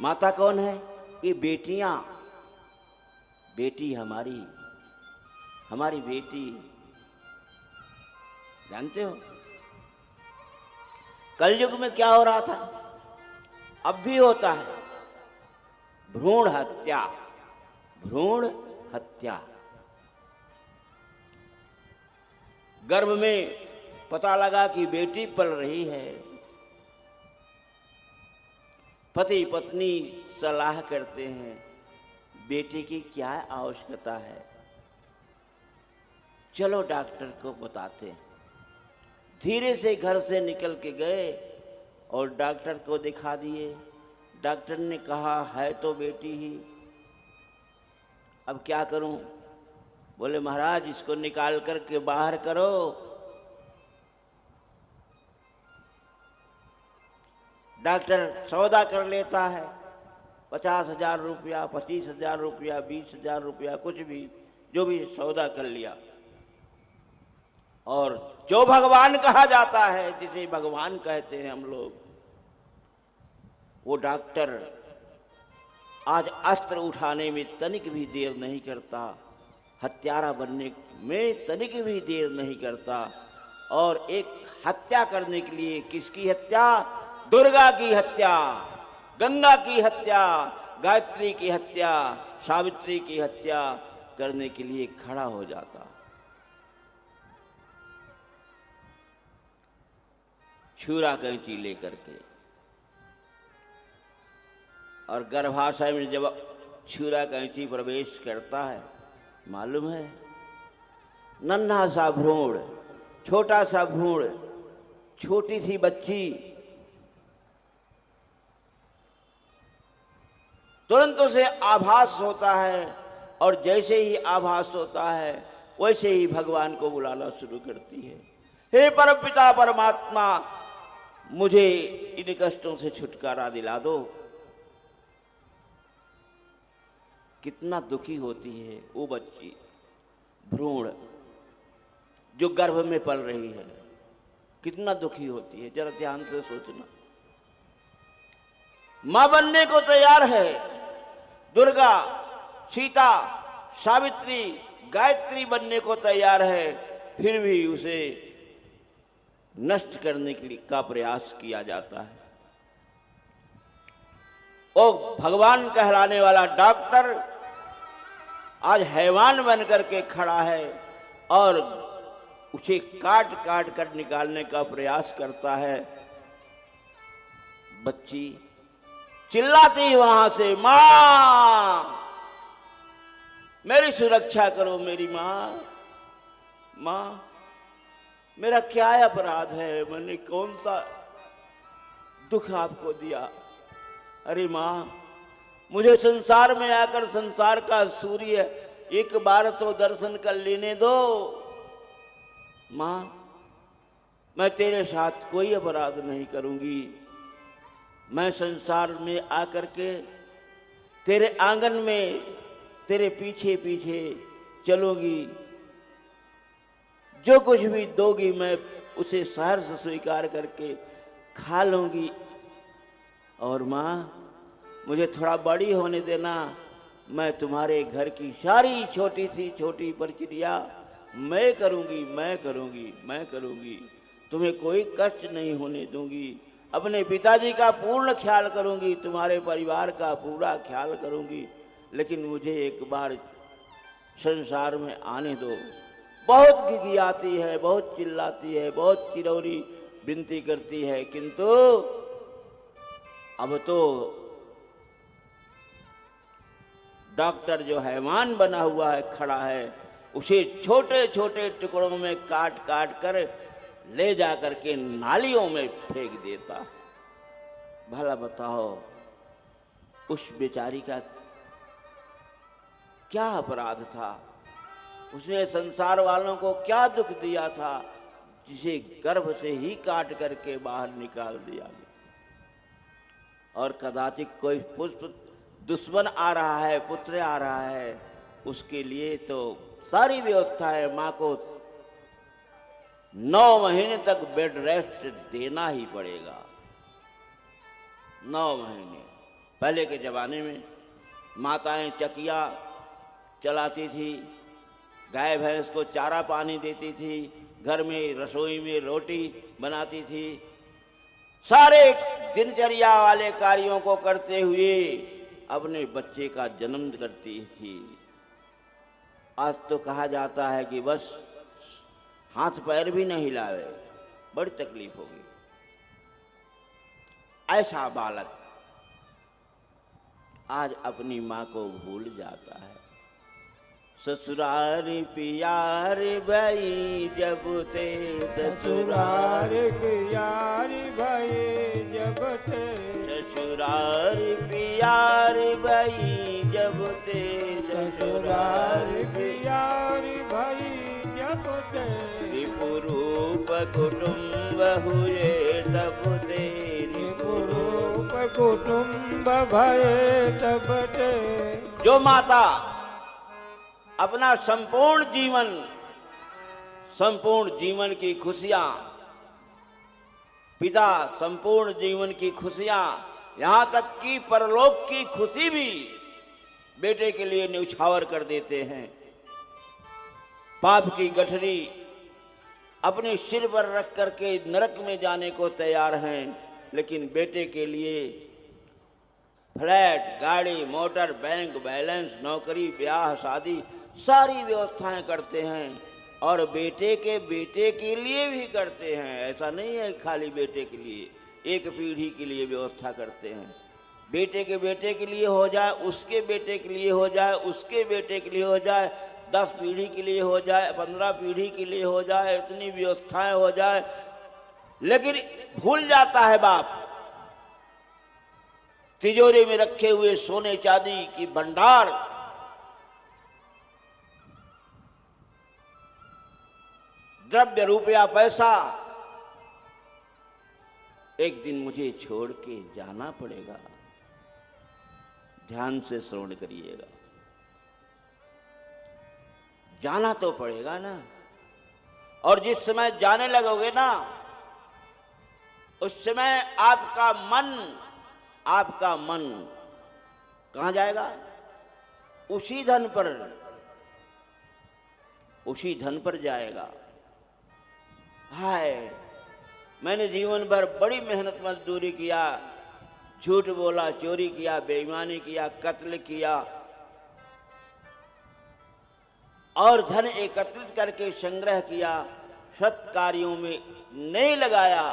माता कौन है? ये बेटियां, बेटी हमारी, हमारी बेटी। जानते हो कलयुग में क्या हो रहा था? अब भी होता है, भ्रूण हत्या, भ्रूण हत्या। गर्भ में पता लगा कि बेटी पल रही है, पति पत्नी सलाह करते हैं बेटी की क्या आवश्यकता है, चलो डॉक्टर को बताते हैं। धीरे से घर से निकल के गए और डॉक्टर को दिखा दिए। डॉक्टर ने कहा है तो बेटी ही, अब क्या करूं? बोले महाराज इसको निकाल करके बाहर करो। डॉक्टर सौदा कर लेता है, 50,000 रुपया, 25,000 रुपया, 20,000 रुपया, कुछ भी, जो भी सौदा कर लिया। और जो भगवान कहा जाता है, जिसे भगवान कहते हैं हम लोग, वो डॉक्टर आज अस्त्र उठाने में तनिक भी देर नहीं करता, हत्यारा बनने में तनिक भी देर नहीं करता। और एक हत्या करने के लिए, किसकी हत्या? दुर्गा की हत्या, गंगा की हत्या, गायत्री की हत्या, सावित्री की हत्या करने के लिए खड़ा हो जाता। छुरा कैंची लेकर के, और गर्भाशय में जब छुरा कैंची प्रवेश करता है, मालूम है नन्हा सा भ्रूण, छोटा सा भ्रूण, छोटी सी बच्ची तुरंत उसे आभास होता है, और जैसे ही आभास होता है वैसे ही भगवान को बुलाना शुरू करती है। हे परमपिता परमात्मा, मुझे इन कष्टों से छुटकारा दिला दो। कितना दुखी होती है वो बच्ची, भ्रूण जो गर्भ में पल रही है, कितना दुखी होती है, जरा ध्यान से सोचना। मां बनने को तैयार है, दुर्गा, सीता, सावित्री, गायत्री बनने को तैयार है, फिर भी उसे नष्ट करने के लिए का प्रयास किया जाता है। ओ भगवान कहलाने वाला डॉक्टर आज हैवान बन करके खड़ा है और उसे काट काट कर निकालने का प्रयास करता है। बच्ची चिल्लाती वहां से, मां मेरी सुरक्षा करो, मेरी मां, मां मेरा क्या अपराध है, मैंने कौन सा दुख आपको दिया? अरे मां, मुझे संसार में आकर संसार का सूर्य एक बार तो दर्शन कर लेने दो। मां, मैं तेरे साथ कोई अपराध नहीं करूंगी, मैं संसार में आकर के तेरे आंगन में तेरे पीछे पीछे चलूंगी, जो कुछ भी दोगी मैं उसे सहर्ष स्वीकार करके खा लूंगी। और मां, मुझे थोड़ा बड़ी होने देना, मैं तुम्हारे घर की सारी छोटी सी छोटी प्रक्रिया मैं करूंगी, मैं करूंगी, मैं करूंगी, तुम्हें कोई कष्ट नहीं होने दूंगी, अपने पिताजी का पूर्ण ख्याल करूंगी, तुम्हारे परिवार का पूरा ख्याल करूंगी, लेकिन मुझे एक बार संसार में आने दो। बहुत गिगियाती है, बहुत चिल्लाती है, बहुत चिरौरी विनती करती है, किंतु अब तो डॉक्टर जो हैवान बना हुआ है, खड़ा है, उसे छोटे छोटे टुकड़ों में काट काट कर ले जाकर के नालियों में फेंक देता। भला बताओ उस बेचारी का क्या अपराध था? उसने संसार वालों को क्या दुख दिया था, जिसे गर्भ से ही काट करके बाहर निकाल दिया गया? और कदाचित कोई पुष्प दुश्मन आ रहा है, पुत्र आ रहा है, उसके लिए तो सारी व्यवस्था है, मां को 9 महीने तक बेड रेस्ट देना ही पड़ेगा। 9 महीने पहले के ज़माने में माताएं चकिया चलाती थी, गाय भैंस को चारा पानी देती थी, घर में रसोई में रोटी बनाती थी, सारे दिनचर्या वाले कार्यों को करते हुए अपने बच्चे का जन्म करती थी। आज तो कहा जाता है कि बस हाथ पैर भी नहीं हिलावे, बड़ी तकलीफ होगी। ऐसा बालक आज अपनी माँ को भूल जाता है। ससुराल प्यार भाई जब ते, ससुराल प्यार भाई जब ते, ससुराल प्यार भाई जब ते, ससुराल प्यार भाई जब ते, रिपुरूप कुटुंब हुए तब ते, रिपुरूप कुटुंब भये तब ते। जो माता अपना संपूर्ण जीवन की खुशियां, पिता संपूर्ण जीवन की खुशियां, यहां तक कि परलोक की खुशी भी बेटे के लिए न्यौछावर कर देते हैं। पाप की गठरी अपने सिर पर रख करके नरक में जाने को तैयार हैं, लेकिन बेटे के लिए फ्लैट, गाड़ी, मोटर, बैंक बैलेंस, नौकरी, ब्याह, शादी, सारी व्यवस्थाएं करते हैं। और बेटे के लिए भी करते हैं। ऐसा नहीं है खाली बेटे के लिए, एक पीढ़ी के लिए व्यवस्था करते हैं। बेटे के लिए हो जाए, उसके बेटे के लिए हो जाए, उसके बेटे के लिए हो जाए, 10 पीढ़ी के लिए हो जाए, 15 पीढ़ी के लिए हो जाए, इतनी व्यवस्थाएं हो जाए, लेकिन भूल जाता है बाप तिजोरी में रखे हुए सोने चांदी की भंडार, द्रव्य रुपया पैसा, एक दिन मुझे छोड़ के जाना पड़ेगा। ध्यान से श्रवण करिएगा, जाना तो पड़ेगा ना। और जिस समय जाने लगोगे ना, उस समय आपका मन कहां जाएगा? उसी धन पर जाएगा। हाय, मैंने जीवन भर बड़ी मेहनत मजदूरी किया, झूठ बोला, चोरी किया, बेईमानी किया, कत्ल किया और धन एकत्रित करके संग्रह किया, सत् कार्यों में नहीं लगाया,